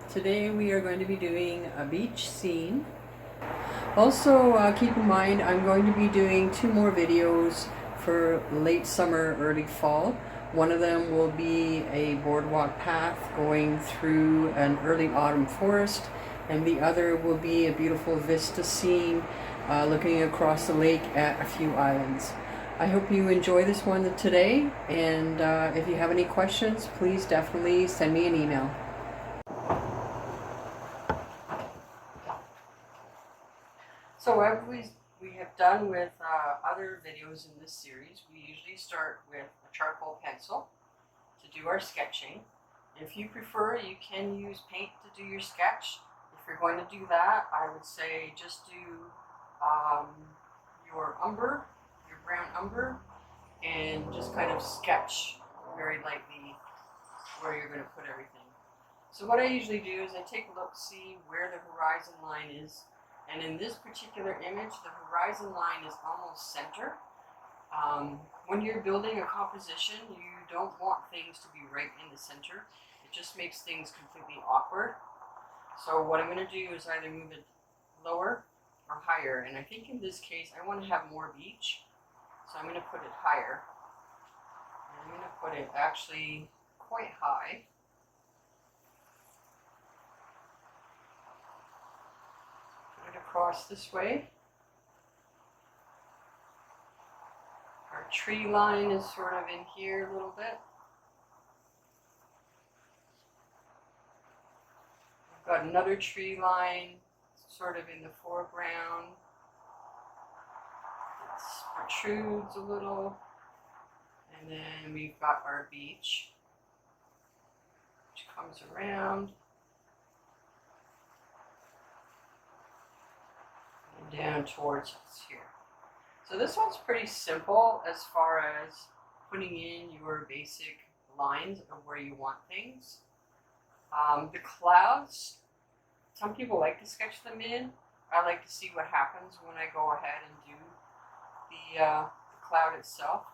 Today we are going to be doing a beach scene. Also, keep in mind I'm going to be doing 2 more videos for late summer, early fall. One of them will be a boardwalk path going through an early autumn forest, and the other will be a beautiful vista scene looking across the lake at a few islands. I hope you enjoy this one today, and if you have any questions, please definitely send me an email. So as we have done with other videos in this series, we usually start with a charcoal pencil to do our sketching. If you prefer, you can use paint to do your sketch. If you're going to do that, I would say just do your umber, your brown umber, and just kind of sketch very lightly where you're going to put everything. So what I usually do is I take a look, see where the horizon line is. And in this particular image, the horizon line is almost center. When you're building a composition, you don't want things to be right in the center. It just makes things completely awkward. So what I'm going to do is either move it lower or higher. And I think in this case, I want to have more beach. So I'm going to put it higher. And I'm going to put it actually quite high. Across this way. Our tree line is sort of in here a little bit. We've got another tree line sort of in the foreground. It protrudes a little. And then we've got our beach, which comes around. Down towards us here. So this one's pretty simple as far as putting in your basic lines of where you want things. The clouds, some people like to sketch them in. I like to see what happens when I go ahead and do the cloud itself,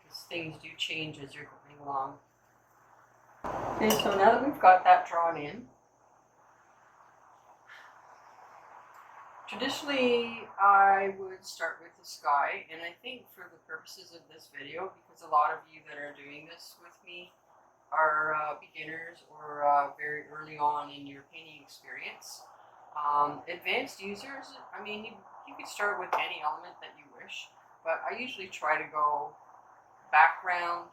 because things do change as you're going along. Okay, so now that we've got that drawn in, traditionally, I would start with the sky, and I think for the purposes of this video, because a lot of you that are doing this with me are beginners or very early on in your painting experience. Advanced users, I mean, you could start with any element that you wish, but I usually try to go background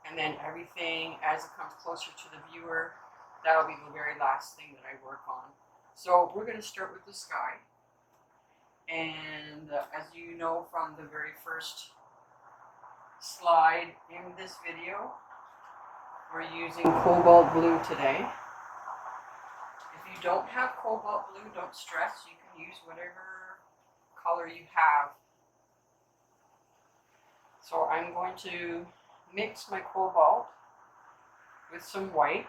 and then everything as it comes closer to the viewer. That'll be the very last thing that I work on. So we're going to start with the sky. And as you know from the very first slide in this video, we're using cobalt blue today. If you don't have cobalt blue, don't stress. You can use whatever color you have. So I'm going to mix my cobalt with some white.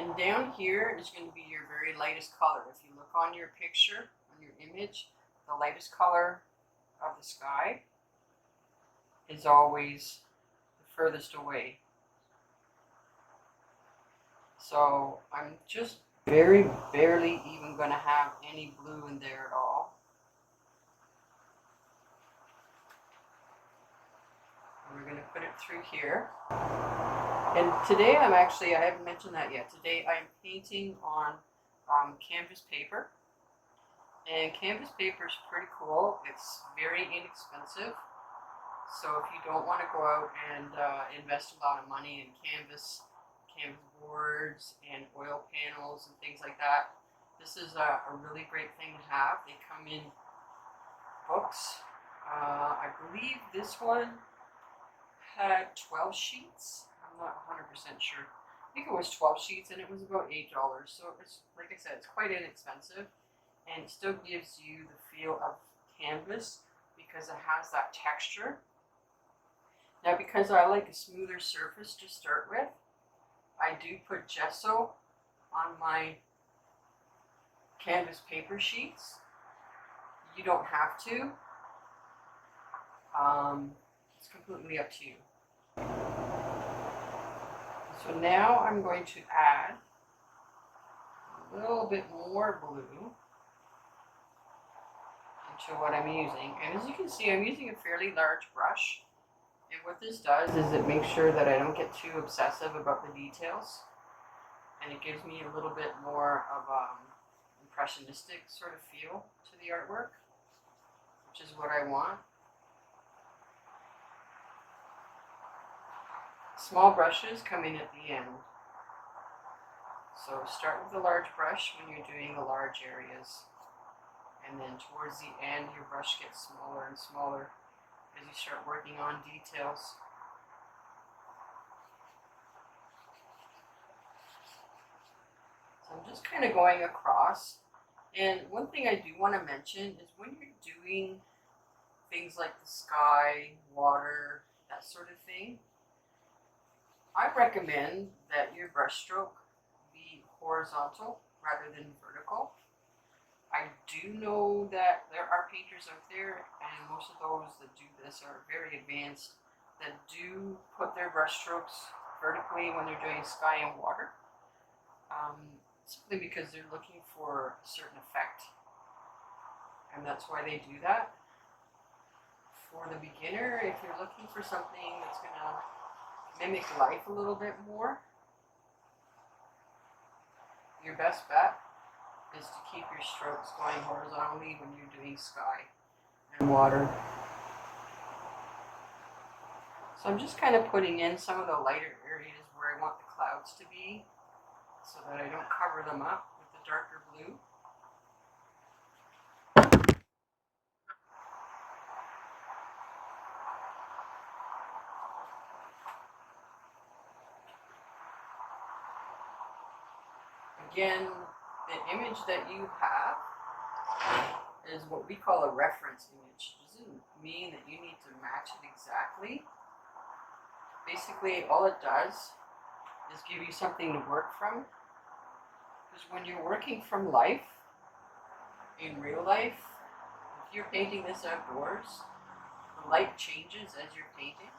And down here is going to be your very lightest color. If you look on your picture, on your image, the lightest color of the sky is always the furthest away. So I'm just very barely even going to have any blue in there at all. And we're going to put it through here. And today I haven't mentioned that yet. Today I'm painting on canvas paper. And canvas paper is pretty cool. It's very inexpensive. So if you don't want to go out and invest a lot of money in canvas boards and oil panels and things like that, this is a really great thing to have. They come in books. I believe this one had 12 sheets. I'm not 100% sure. I think it was 12 sheets and it was about $8. So it's, like I said, it's quite inexpensive, and it still gives you the feel of canvas because it has that texture. Now, because I like a smoother surface to start with, I do put gesso on my canvas paper sheets. You don't have to. It's completely up to you. So now I'm going to add a little bit more blue into what I'm using. And as you can see, I'm using a fairly large brush. And what this does is it makes sure that I don't get too obsessive about the details. And it gives me a little bit more of impressionistic sort of feel to the artwork, which is what I want. Small brushes come in at the end. So start with a large brush when you're doing the large areas. And then towards the end, your brush gets smaller and smaller as you start working on details. So I'm just kind of going across. And one thing I do want to mention is when you're doing things like the sky, water, that sort of thing, I recommend that your brush stroke be horizontal rather than vertical. I do know that there are painters out there, and most of those that do this are very advanced, that do put their brush strokes vertically when they're doing sky and water, simply because they're looking for a certain effect, and that's why they do that. For the beginner, if you're looking for something that's going to mimic life a little bit more, your best bet is to keep your strokes going horizontally when you're doing sky and water. So I'm just kind of putting in some of the lighter areas where I want the clouds to be so that I don't cover them up with the darker blue. Again, the image that you have is what we call a reference image. It doesn't mean that you need to match it exactly. Basically, all it does is give you something to work from. Because when you're working from life, in real life, if you're painting this outdoors, the light changes as you're painting.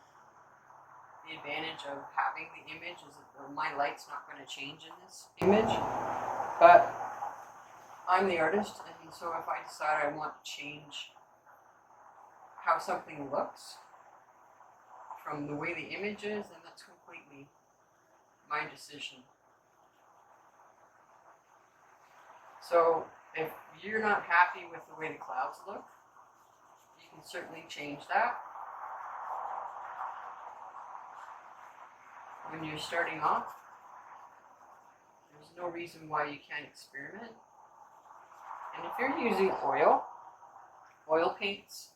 The advantage of having the image is that my light's not going to change in this image, but I'm the artist, and so if I decide I want to change how something looks from the way the image is, then that's completely my decision. So if you're not happy with the way the clouds look, you can certainly change that. When you're starting off, there's no reason why you can't experiment. And if you're using oil paints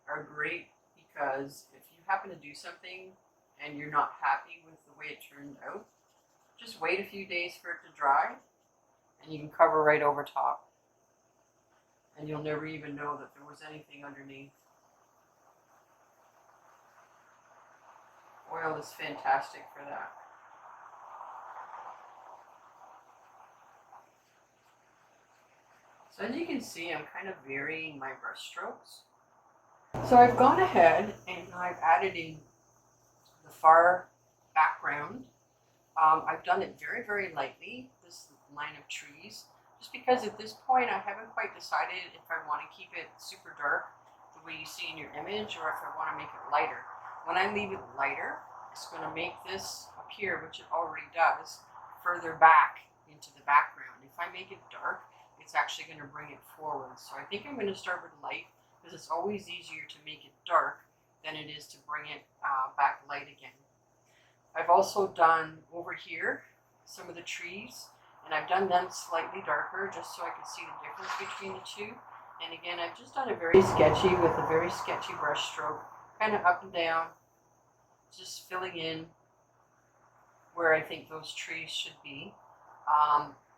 are great, because if you happen to do something and you're not happy with the way it turned out, just wait a few days for it to dry and you can cover right over top. And you'll never even know that there was anything underneath. Oil is fantastic for that. So as you can see, I'm kind of varying my brush strokes. So I've gone ahead and I've added in the far background. I've done it very, very lightly, this line of trees, just because at this point I haven't quite decided if I want to keep it super dark the way you see in your image, or if I want to make it lighter. When I leave it lighter, it's going to make this appear, which it already does, further back into the background. If I make it dark, it's actually going to bring it forward. So I think I'm going to start with light, because it's always easier to make it dark than it is to bring it back light again. I've also done over here some of the trees, and I've done them slightly darker just so I can see the difference between the two. And again, I've just done it very sketchy with a very sketchy brush stroke, kind of up and down, just filling in where I think those trees should be.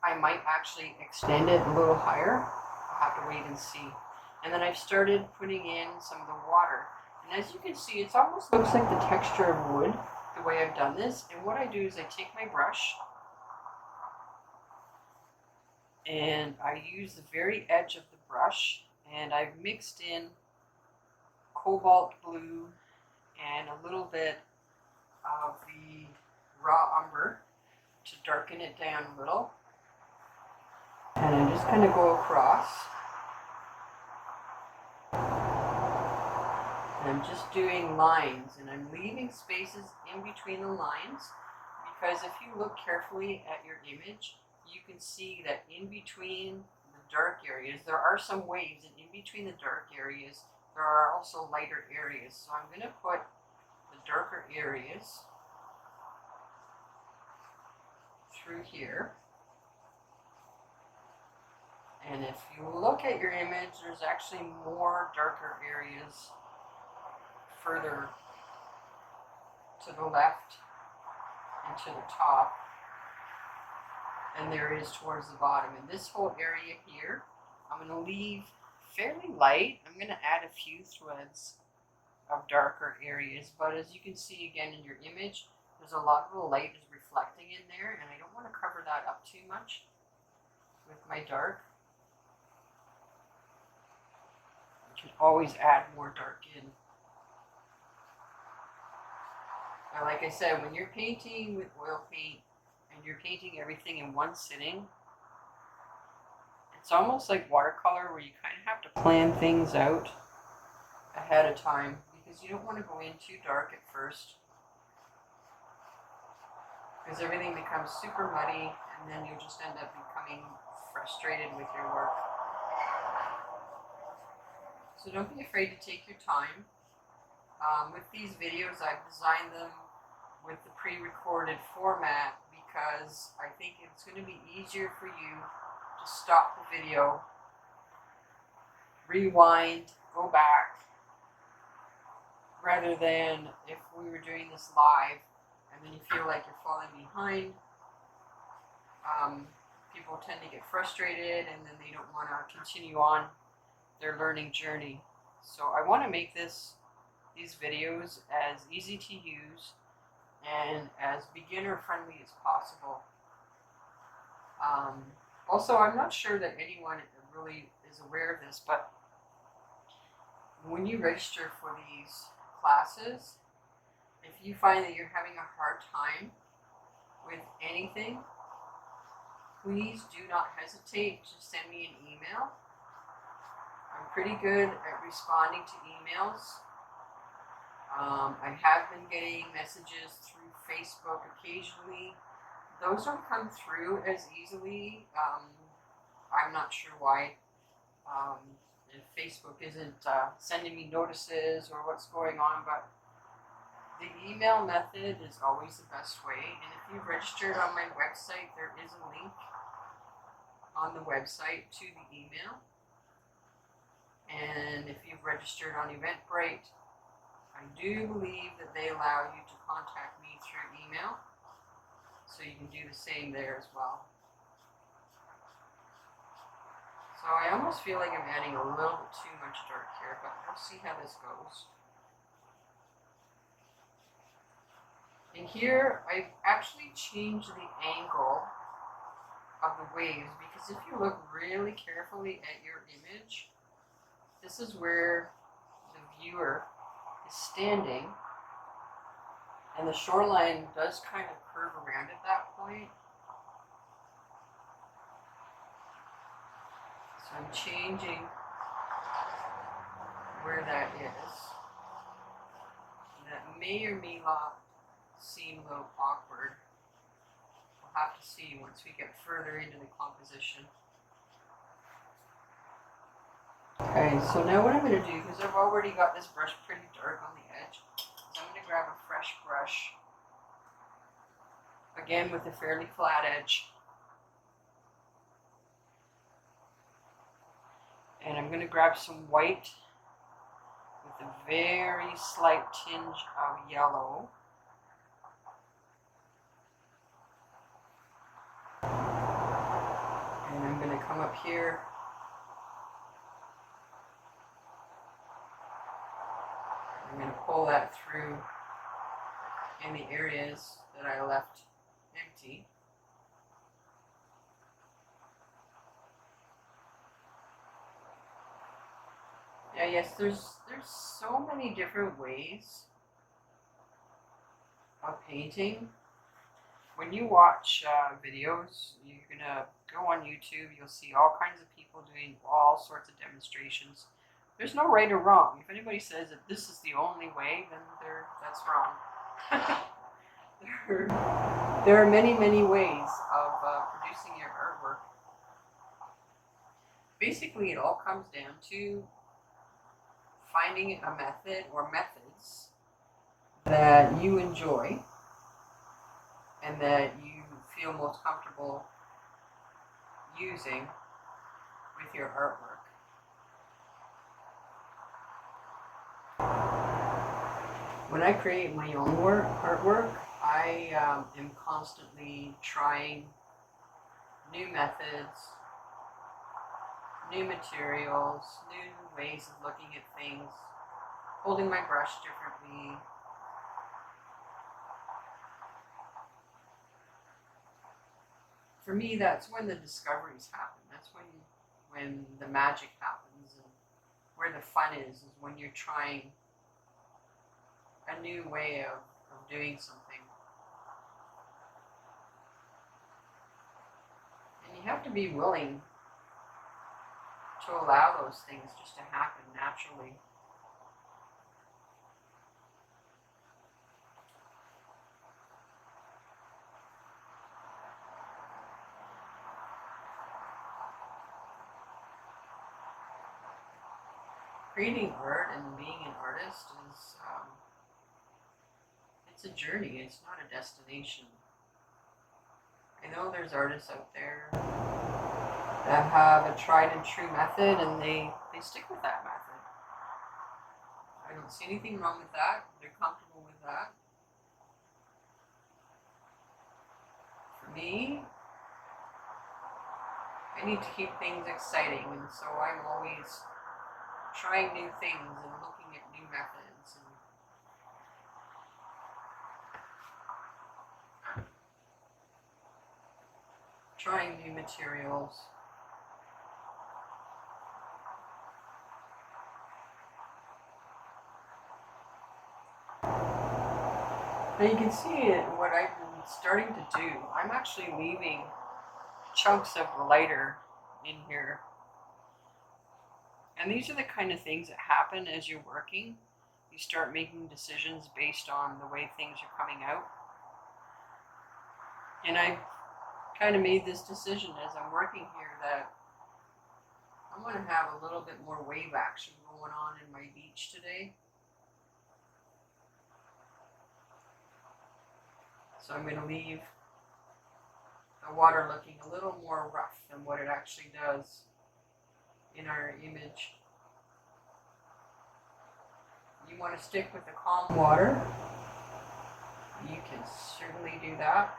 I might actually extend it a little higher. I'll have to wait and see. And then I've started putting in some of the water. And as you can see, it almost looks like the texture of wood, the way I've done this. And what I do is I take my brush and I use the very edge of the brush, and I've mixed in cobalt blue and a little bit of the raw umber to darken it down a little. And I'm just going to go across. And I'm just doing lines, and I'm leaving spaces in between the lines, because if you look carefully at your image, you can see that in between the dark areas, there are some waves, and in between the dark areas, there are also lighter areas. So I'm going to put the darker areas through here. And if you look at your image, there's actually more darker areas further to the left and to the top than there is towards the bottom. And this whole area here, I'm going to leave fairly light. I'm going to add a few threads of darker areas, but as you can see again in your image, there's a lot of the light is reflecting in there, and I don't want to cover that up too much with my dark. You can always add more dark in. Now, like I said, when you're painting with oil paint and you're painting everything in one sitting, it's almost like watercolor, where you kind of have to plan things out ahead of time, because you don't want to go in too dark at first, because everything becomes super muddy, and then you'll just end up becoming frustrated with your work. So don't be afraid to take your time. With these videos, I've designed them with the pre-recorded format, because I think it's going to be easier for you to stop the video, rewind, go back, rather than if we were doing this live and then you feel like you're falling behind. People tend to get frustrated, and then they don't want to continue on their learning journey. So I want to make these videos as easy to use and as beginner friendly as possible. Also, I'm not sure that anyone really is aware of this, but when you register for these classes, if you find that you're having a hard time with anything, please do not hesitate to send me an email. I'm pretty good at responding to emails. I have been getting messages through Facebook occasionally. Those don't come through as easily. I'm not sure why. If Facebook isn't sending me notices or what's going on, but the email method is always the best way. And if you've registered on my website, there is a link on the website to the email. And if you've registered on Eventbrite, I do believe that they allow you to contact me through email, so you can do the same there as well. So I almost feel like I'm adding a little bit too much dark here, but we'll see how this goes. And here I've actually changed the angle of the waves, because if you look really carefully at your image, this is where the viewer is standing, and the shoreline does kind of curve around at that point. So I'm changing where that is. And that may or may not seem a little awkward. We'll have to see once we get further into the composition. Okay, so now what I'm going to do, because I've already got this brush pretty dark on the edge, so I'm going to grab a fresh brush, again with a fairly flat edge, and I'm going to grab some white with a very slight tinge of yellow. And I'm going to come up here I'm going to pull that through in the areas that I left empty. Yeah, yes, there's so many different ways of painting, when you watch videos, you're gonna go on YouTube, you'll see all kinds of people doing all sorts of demonstrations. There's no right or wrong. If anybody says that this is the only way, then that's wrong. there are many, many ways of producing your artwork. Basically, it all comes down to finding a method or methods that you enjoy and that you feel most comfortable using with your artwork. When I create my own artwork, I am constantly trying new methods, new materials, new ways of looking at things, holding my brush differently. For me, that's when the discoveries happen. That's when the magic happens, and where the fun is when you're trying a new way of doing something. And you have to be willing to allow those things just to happen naturally. Creating art and being an artist is it's a journey, it's not a destination. I know there's artists out there that have a tried and true method and they stick with that method. I don't see anything wrong with that. They're comfortable with that. For me, I need to keep things exciting, and so I'm always trying new things and looking at new methods. And trying new materials. Now you can see it, what I've been starting to do. I'm actually leaving chunks of lighter in here. And these are the kind of things that happen as you're working. You start making decisions based on the way things are coming out. And I kind of made this decision as I'm working here that I'm going to have a little bit more wave action going on in my beach today. So I'm going to leave the water looking a little more rough than what it actually does in our image. You want to stick with the calm water, you can certainly do that.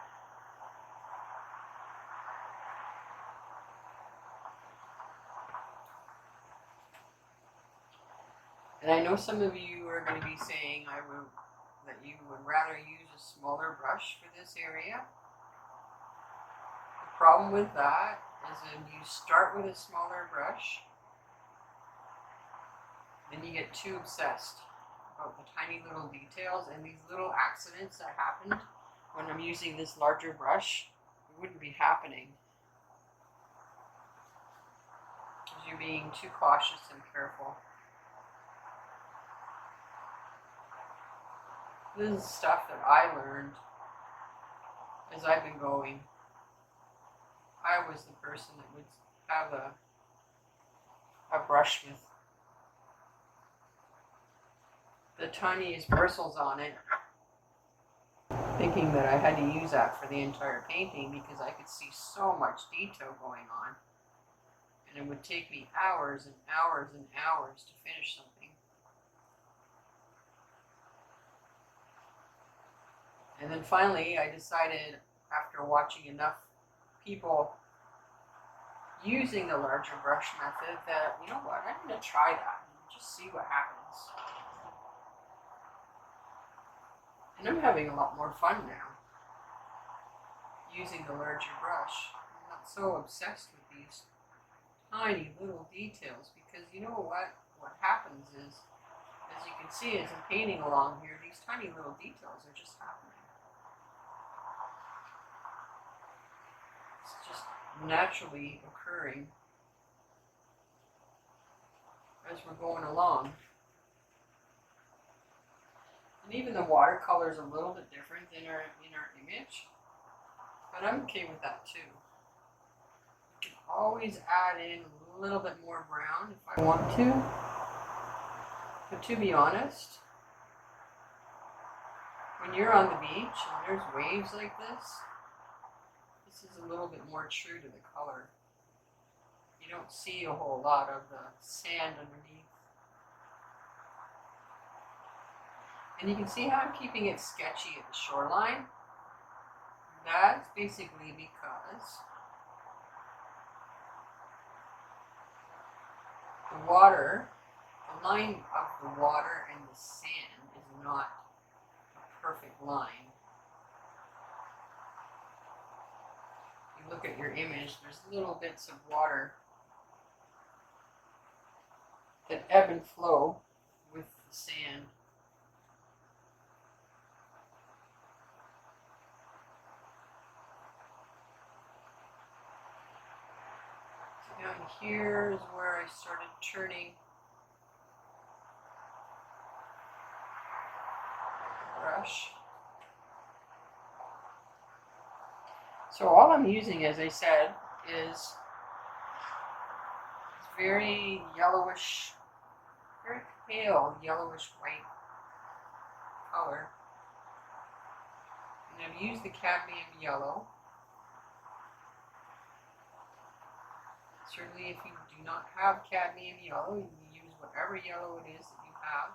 And I know some of you are going to be saying that you would rather use a smaller brush for this area. The problem with that is when you start with a smaller brush, then you get too obsessed about the tiny little details and these little accidents that happened when I'm using this larger brush. It wouldn't be happening because you're being too cautious and careful. This is stuff that I learned as I've been going. I was the person that would have a brush with the tiniest bristles on it, thinking that I had to use that for the entire painting because I could see so much detail going on. And it would take me hours and hours and hours to finish something. And then finally, I decided, after watching enough people using the larger brush method, that, you know what, I'm going to try that and just see what happens. And I'm having a lot more fun now using the larger brush. I'm not so obsessed with these tiny little details because you know what happens is, as you can see as I'm painting along here, these tiny little details are just happening. naturally occurring as we're going along. And even the watercolor is a little bit different in our image, but I'm okay with that too. I can always add in a little bit more brown if I want to, but to be honest, when you're on the beach and there's waves like this is a little bit more true to the color. You don't see a whole lot of the sand underneath. And you can see how I'm keeping it sketchy at the shoreline. That's basically because the water, the line of the water and the sand is not a perfect line. You look at your image, there's little bits of water that ebb and flow with the sand. So down here is where I started turning the brush. So all I'm using, as I said, is very yellowish, very pale yellowish white color. And I've used the cadmium yellow. Certainly if you do not have cadmium yellow, you can use whatever yellow it is that you have.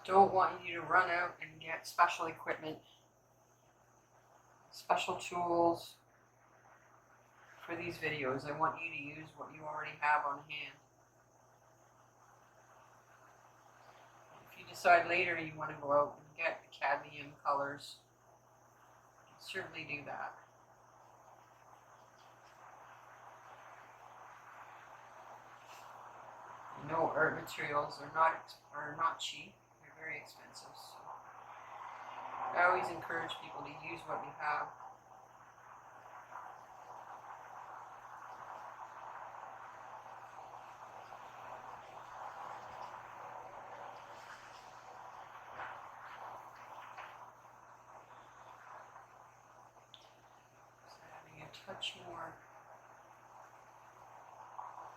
Don't want you to run out and get special equipment, special tools for these videos. I want you to use what you already have on hand. If you decide later you want to go out and get the cadmium colors, you can certainly do that. You know, art materials are not cheap. They're very expensive. So I always encourage people to use what you have.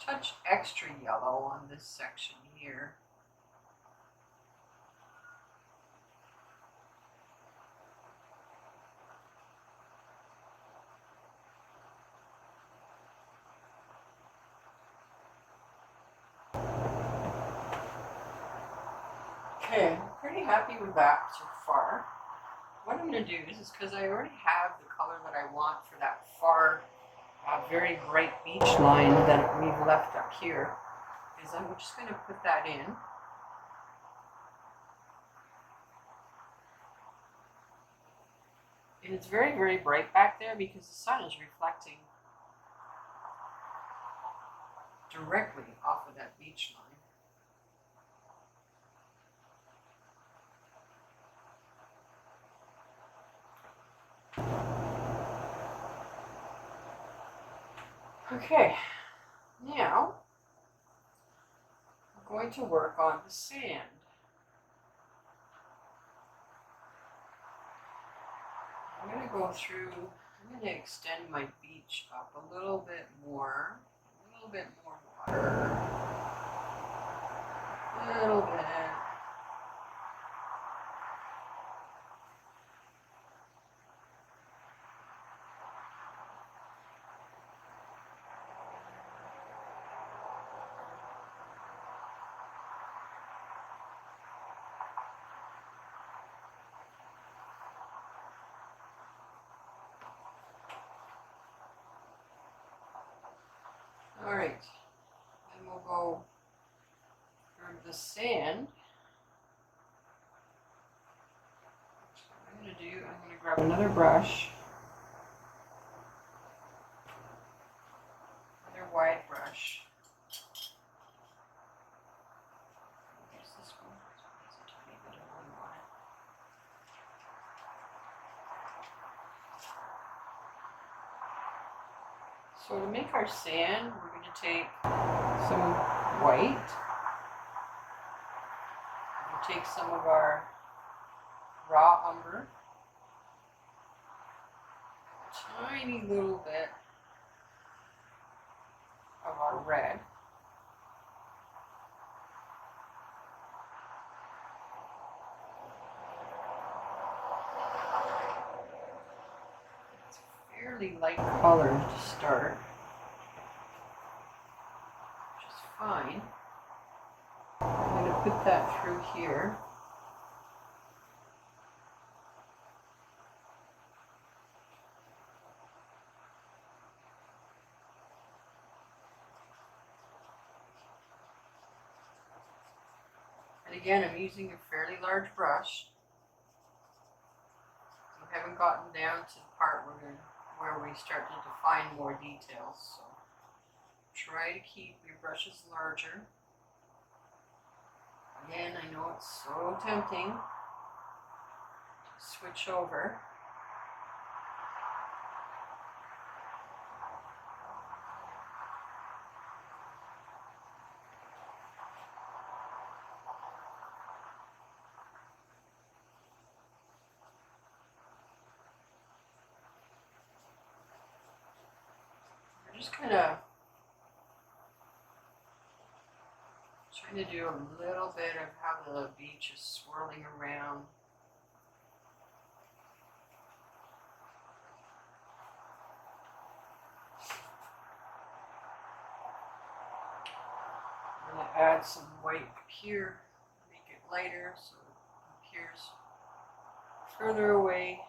Touch extra yellow on this section here. Okay, I'm pretty happy with that so far. What I'm going to do is because I already have the color that I want for that far very bright beach line that we've left up here, is I'm just going to put that in. And it's very, very bright back there because the sun is reflecting directly off of that beach line. Okay, now I'm going to work on the sand. I'm going to go through, I'm going to extend my beach up a little bit more water, a little bit. Alright, then we'll go for the sand. What I'm going to do, I'm going to grab another brush, another wide brush. Use this one, it's a tiny bit of room on it. So to make our sand, we're going to take some white. We'll take some of our raw umber, a tiny little bit of our red. It's a fairly light color to start, which is fine. I'm going to put that through here. And again, I'm using a fairly large brush. We haven't gotten down to the part where we start to define more details. So try to keep your brushes larger. Again, I know it's so tempting to switch over. I'm just kind of trying to do a little bit of how the beach is swirling around. I'm going to add some white up here, make it lighter so it appears further away.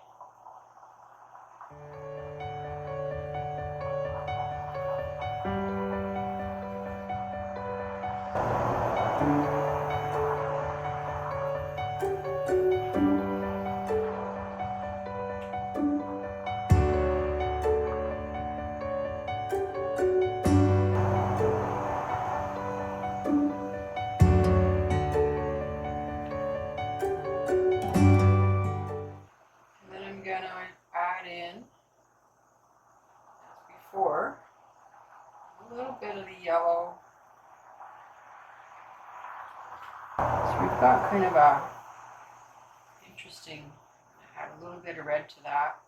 Add in, as before, a little bit of the yellow. So we've got kind of a interesting, add a little bit of red to that.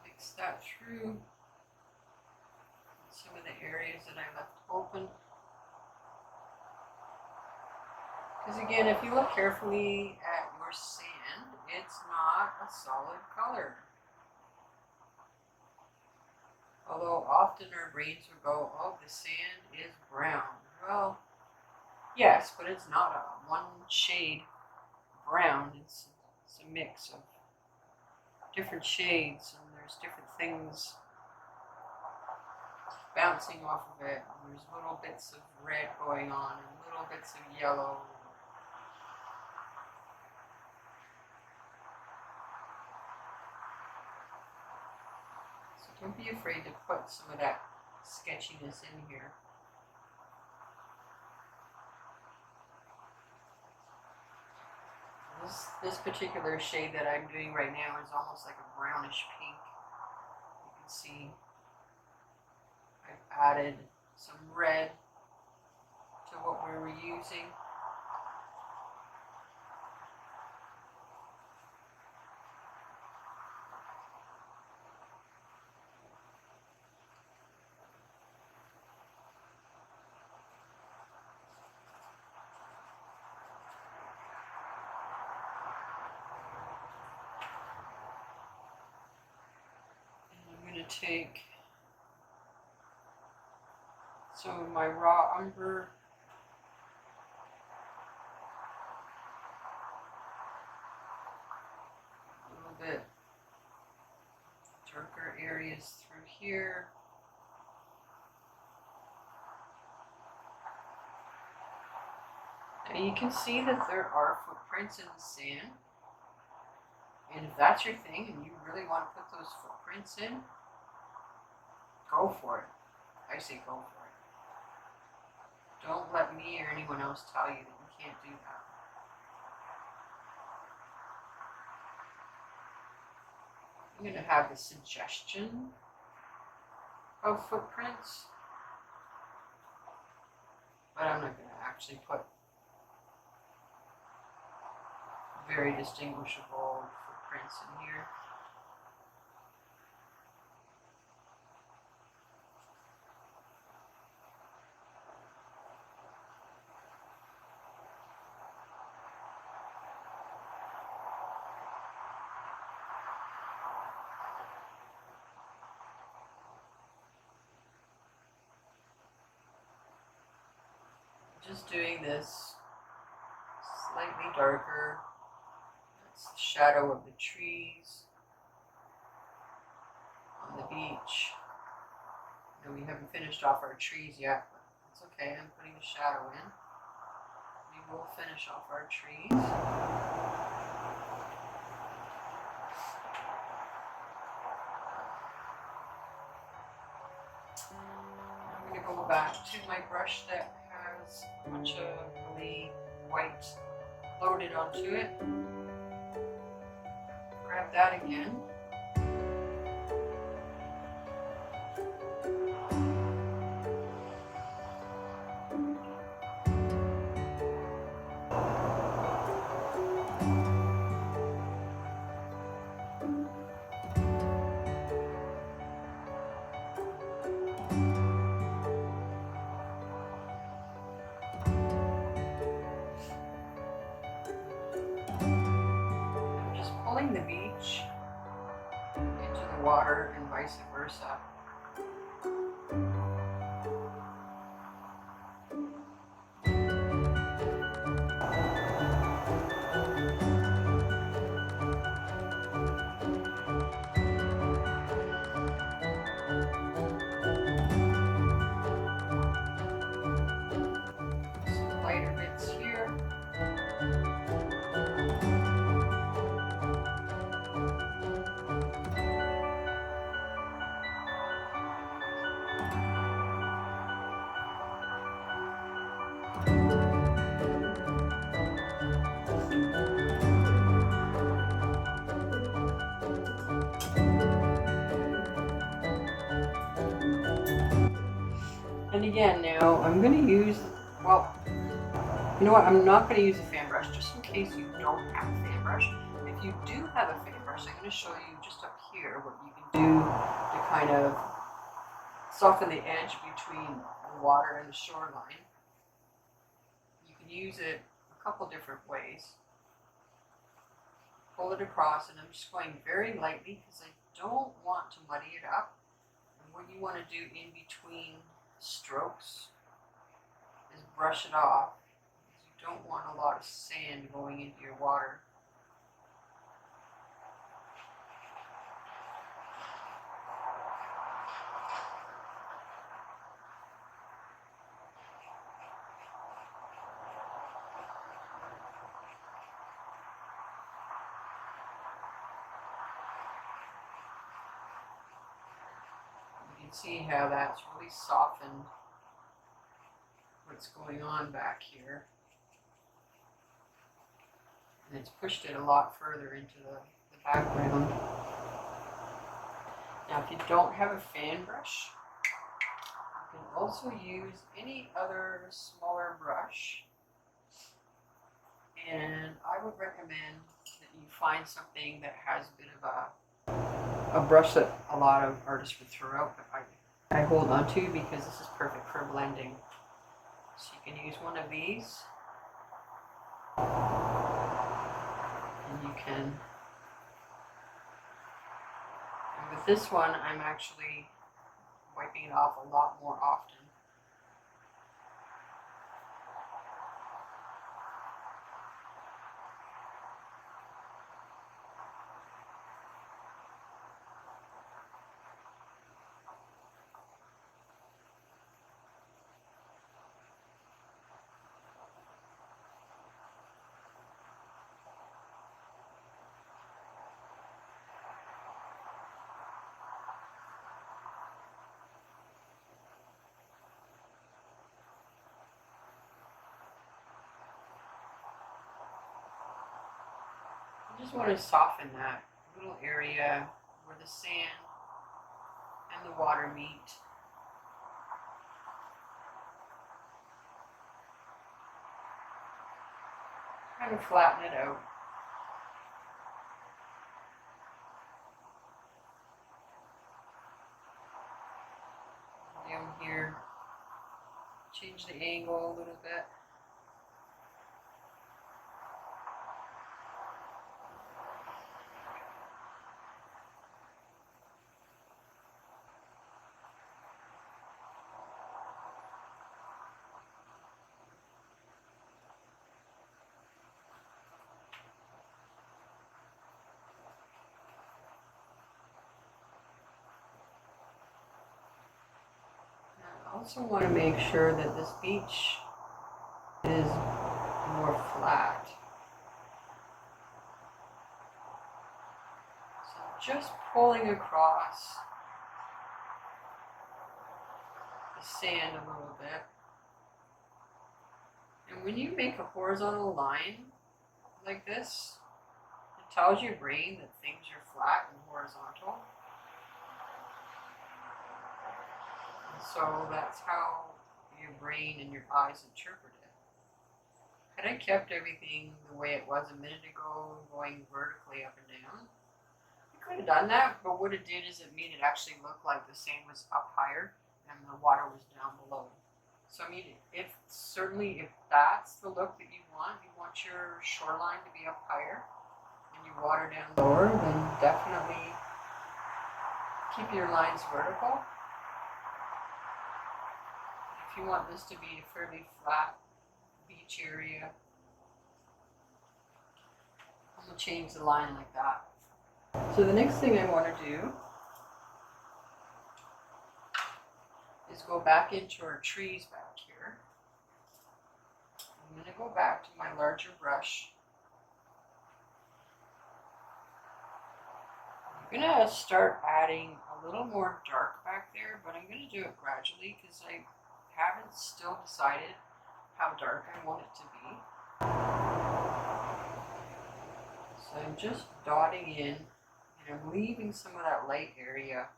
Mix that through some of the areas that I left open. Because again, if you look carefully at your sand, it's not a solid color. Although often our brains will go, oh, the sand is brown. Well, yes, but it's not a one shade brown. It's a mix of different shades, and there's different things bouncing off of it. And there's little bits of red going on and little bits of yellow. So don't be afraid to put some of that sketchiness in here. This particular shade that I'm doing right now is almost like a brownish pink. You can see I've added some red to what we were using. Take some of my raw umber, a little bit darker areas through here. And you can see that there are footprints in the sand. And if that's your thing and you really want to put those footprints in, go for it. I say go for it. Don't let me or anyone else tell you that you can't do that. I'm going to have the suggestion of footprints, but I'm not going to actually put very distinguishable footprints in here. Just doing this slightly darker. That's the shadow of the trees on the beach. No, we haven't finished off our trees yet, but it's okay. I'm putting a shadow in. We will finish off our trees. I'm going to go back to my brush that has a bunch of really white loaded onto it. Grab that again. I'm just pulling the beach into the water and vice versa. Some lighter bits here. And again, now I'm going to use, well, you know what, I'm not going to use a fan brush just in case you don't have a fan brush. If you do have a fan brush, I'm going to show you just up here what you can do to kind of soften the edge between the water and the shoreline. You can use it a couple different ways. Pull it across, and I'm just going very lightly because I don't want to muddy it up. And what you want to do in between strokes is brush it off. You don't want a lot of sand going into your water. You can see how that's really softened what's going on back here. And it's pushed it a lot further into the background. Now, if you don't have a fan brush, you can also use any other smaller brush. And I would recommend that you find something that has a bit of a brush that a lot of artists would throw out, but I hold on to because this is perfect for blending. So you can use one of these, and you can, and with this one I'm actually wiping it off a lot more often. Just want to soften that little area where the sand and the water meet. Kind of flatten it out. Down here, change the angle a little bit. I also want to make sure that this beach is more flat. So just pulling across the sand a little bit. And when you make a horizontal line like this, it tells your brain that things are flat and horizontal. And so that's how your brain and your eyes interpret it. Had I kept everything the way it was a minute ago, going vertically up and down, I could have done that, but what it did is it made it actually look like the sand was up higher and the water was down below. So I mean, if that's the look that you want your shoreline to be up higher and your water down lower, then definitely keep your lines vertical. If you want this to be a fairly flat beach area, I'm going to change the line like that. So the next thing I want to do is go back into our trees back here. I'm going to go back to my larger brush. I'm going to start adding a little more dark back there, but I'm going to do it gradually because I haven't still decided how dark I want it to be. So I'm just dotting in and I'm leaving some of that light area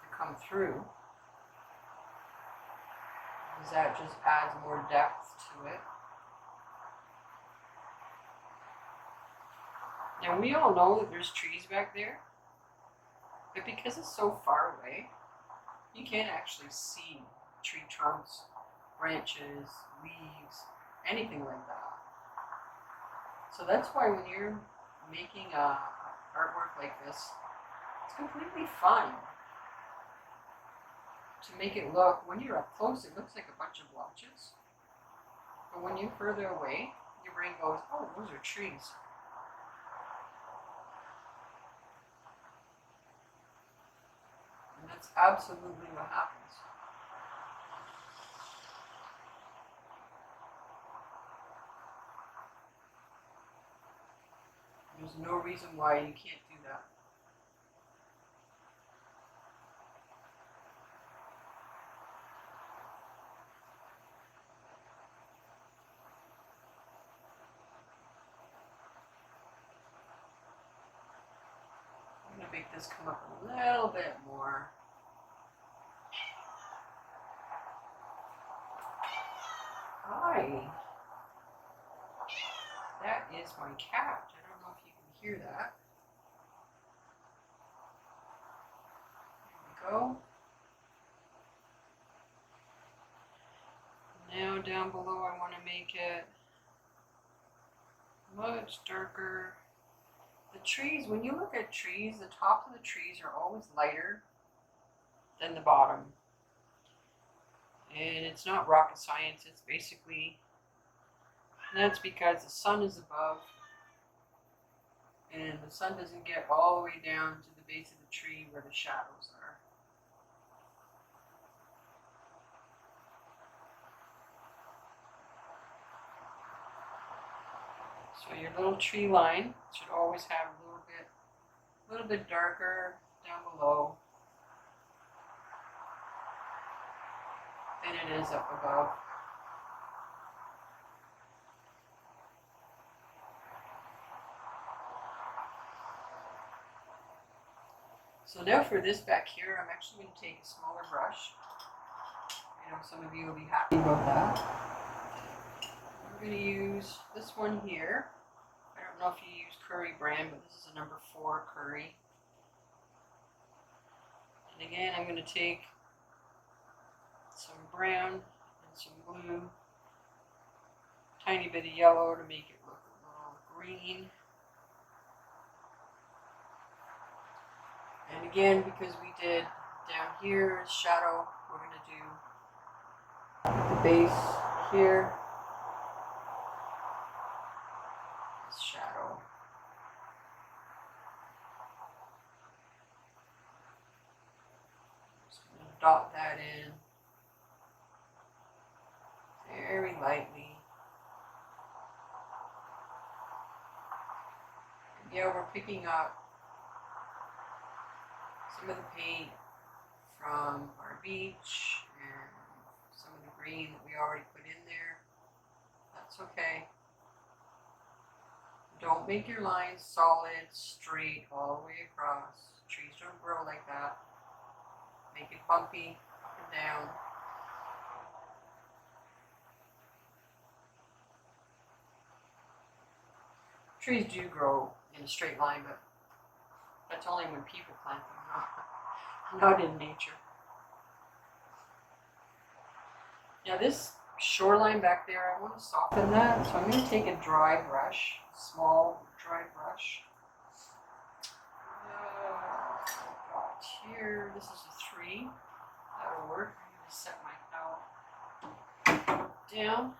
to come through, because that just adds more depth to it. Now we all know that there's trees back there, but because it's so far away, you can't actually see tree trunks, branches, leaves, anything like that. So that's why when you're making artwork like this, it's completely fine to make it look, when you're up close, it looks like a bunch of blotches. But when you're further away, your brain goes, oh, those are trees. And that's absolutely what happens. There's no reason why you can't do that. I'm going to make this come up a little bit more. Hi. That is my cat. I don't know if you can hear that. There we go. Now down below I want to make it much darker. The trees, when you look at trees, the tops of the trees are always lighter than the bottom. And it's not rocket science, it's basically, and that's because the sun is above and the sun doesn't get all the way down to the base of the tree where the shadows are. So your little tree line should always have a little bit darker down below than it is up above. So now for this back here, I'm actually going to take a smaller brush. I know some of you will be happy about that. We're going to use this one here. I don't know if you use Curry brand, but this is a number 4 Curry. And again, I'm going to take some brown and some blue, tiny bit of yellow to make it look a little green. And again, because we did down here shadow, we're going to do the base here, this shadow. Just going to dot that in very lightly. And yeah, we're picking up some of the paint from our beach and some of the green that we already put in there. That's okay. Don't make your lines solid, straight, all the way across. Trees don't grow like that. Make it bumpy, up and down. Trees do grow in a straight line, but that's only when people plant them, not in nature. Now this shoreline back there, I want to soften that, so I'm going to take a dry brush, small dry brush. Got here, this is a 3, that'll work. I'm going to set my palette down.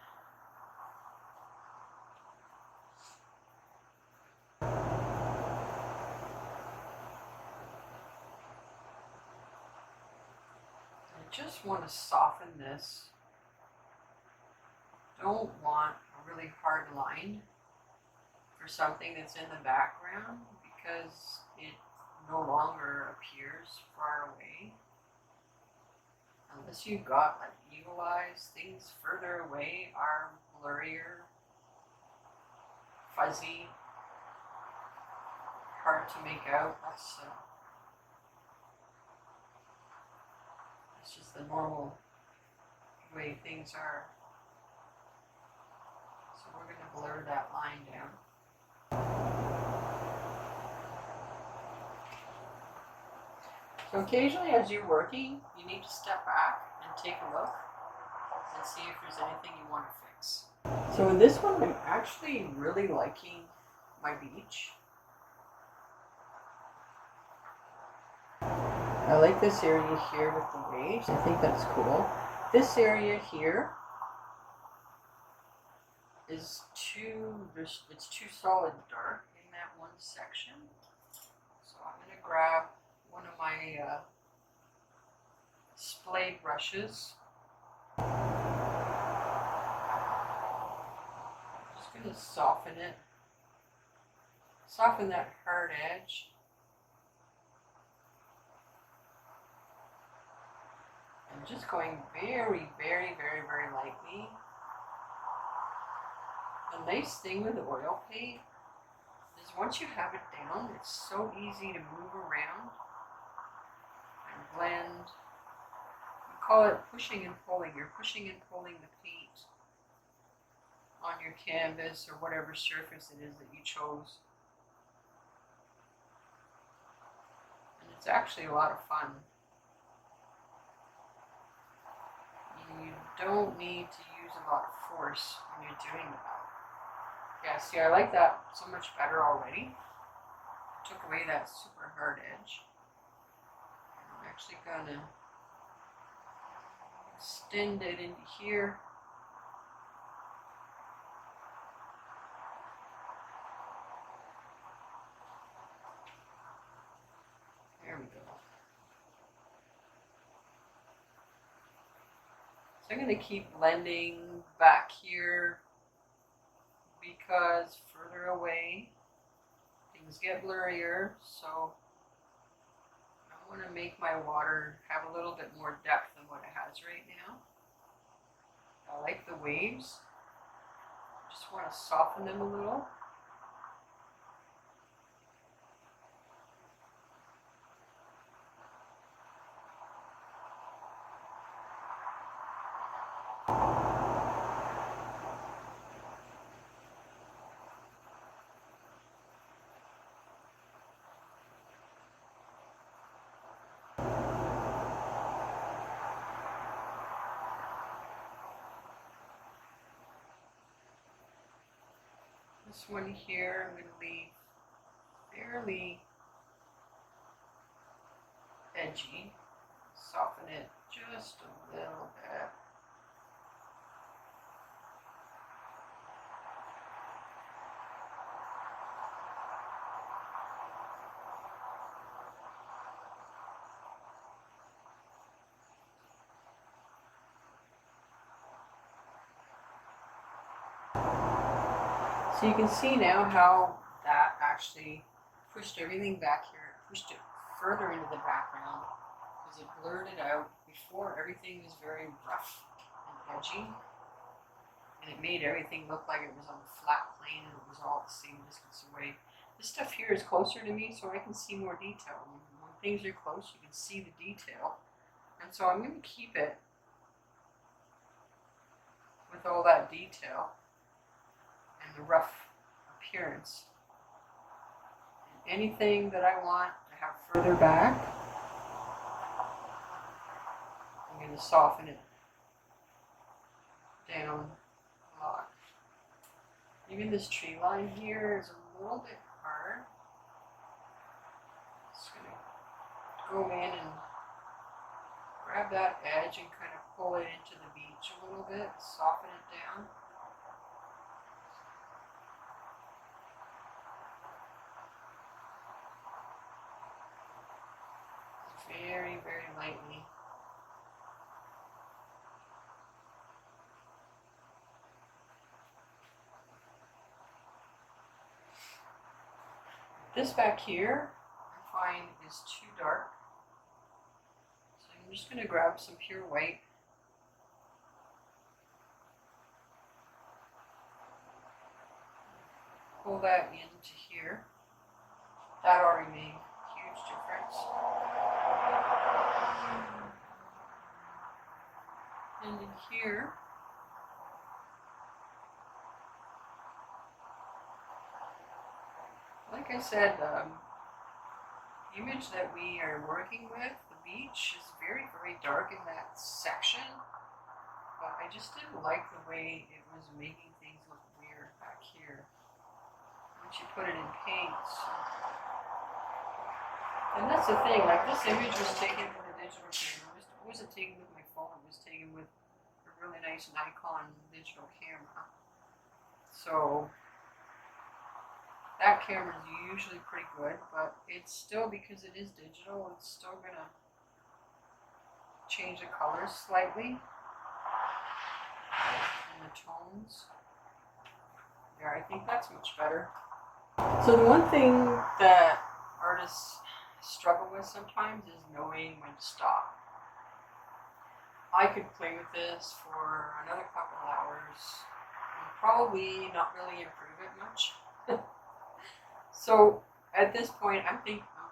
I just want to soften this. Don't want a really hard line for something that's in the background because it no longer appears far away. Unless you've got like eagle eyes, things further away are blurrier, fuzzy, hard to make out. That's just the normal way things are. So we're going to blur that line down. So occasionally as you're working, you need to step back and take a look and see if there's anything you want to fix. So in this one, I'm actually really liking my beach. I like this area here with the waves. I think that's cool. This area here is it's too solid dark in that one section. So I'm going to grab one of my splay brushes. Just going to soften it. Soften that hard edge. I'm just going very, very, very, very lightly. The nice thing with oil paint is once you have it down, it's so easy to move around and blend. We call it pushing and pulling. You're pushing and pulling the paint on your canvas or whatever surface it is that you chose. And it's actually a lot of fun. You don't need to use a lot of force when you're doing that. Yeah, see, I like that so much better already. Took away that super hard edge. I'm actually gonna extend it into here. There we go. So I'm gonna keep blending back here because further away things get blurrier, so I want to make my water have a little bit more depth than what it has right now. I like the waves. Just want to soften them a little. This one here I'm going to leave fairly edgy. Soften it just a little bit. So you can see now how that actually pushed everything back here, pushed it further into the background because it blurred it out. Before, everything was very rough and edgy, and it made everything look like it was on a flat plane and it was all the same distance away. This stuff here is closer to me, so I can see more detail. When things are close, you can see the detail. And so I'm going to keep it with all that detail and the rough appearance. And anything that I want to have further back, I'm going to soften it down a lot. Even this tree line here is a little bit hard. Just going to go in and grab that edge and kind of pull it into the beach a little bit, soften it down. Very, very lightly. This back here, I find is too dark. So I'm just going to grab some pure white. Pull that into here. That already made a huge difference. And in here, like I said, the image that we are working with, the beach, is very, very dark in that section. But I just didn't like the way it was making things look weird back here. Once you put it in paint. And that's the thing, like this image was taken with a digital camera. It wasn't taken with my phone, it was taken with a really nice Nikon digital camera. So that camera is usually pretty good, but it's still, because it is digital, it's still gonna change the colors slightly and the tones. There, I think that's much better. So the one thing that artists struggle with sometimes is knowing when to stop. I could play with this for another couple of hours and probably not really improve it much. So at this point, I'm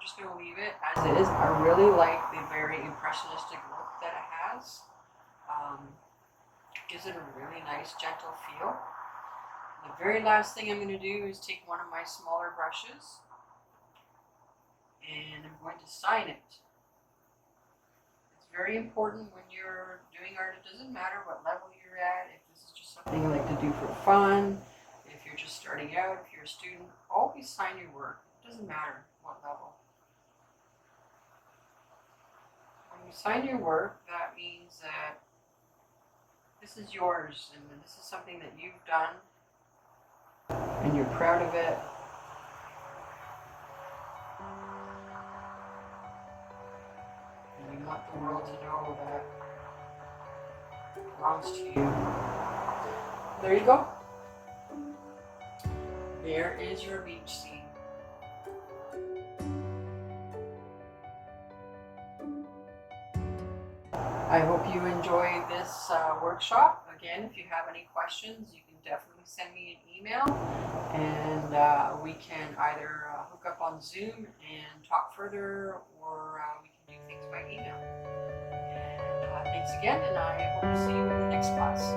just going to leave it as it is. I really like the very impressionistic look that it has. Gives it a really nice, gentle feel. The very last thing I'm going to do is take one of my smaller brushes and I'm going to sign it. It's very important when you're doing art. It doesn't matter what level you're at. If this is just something you like to do for fun, if you're just starting out, if you're a student, always sign your work. It doesn't matter what level. When you sign your work, that means that this is yours and this is something that you've done and you're proud of it. And you want the world to know that it belongs to you. There you go. There is your beach scene. I hope you enjoyed this workshop. Again, if you have any questions, you can definitely send me an email and we can either hook up on Zoom and talk further, or we can do things by email. And thanks again, and I hope to see you in the next class.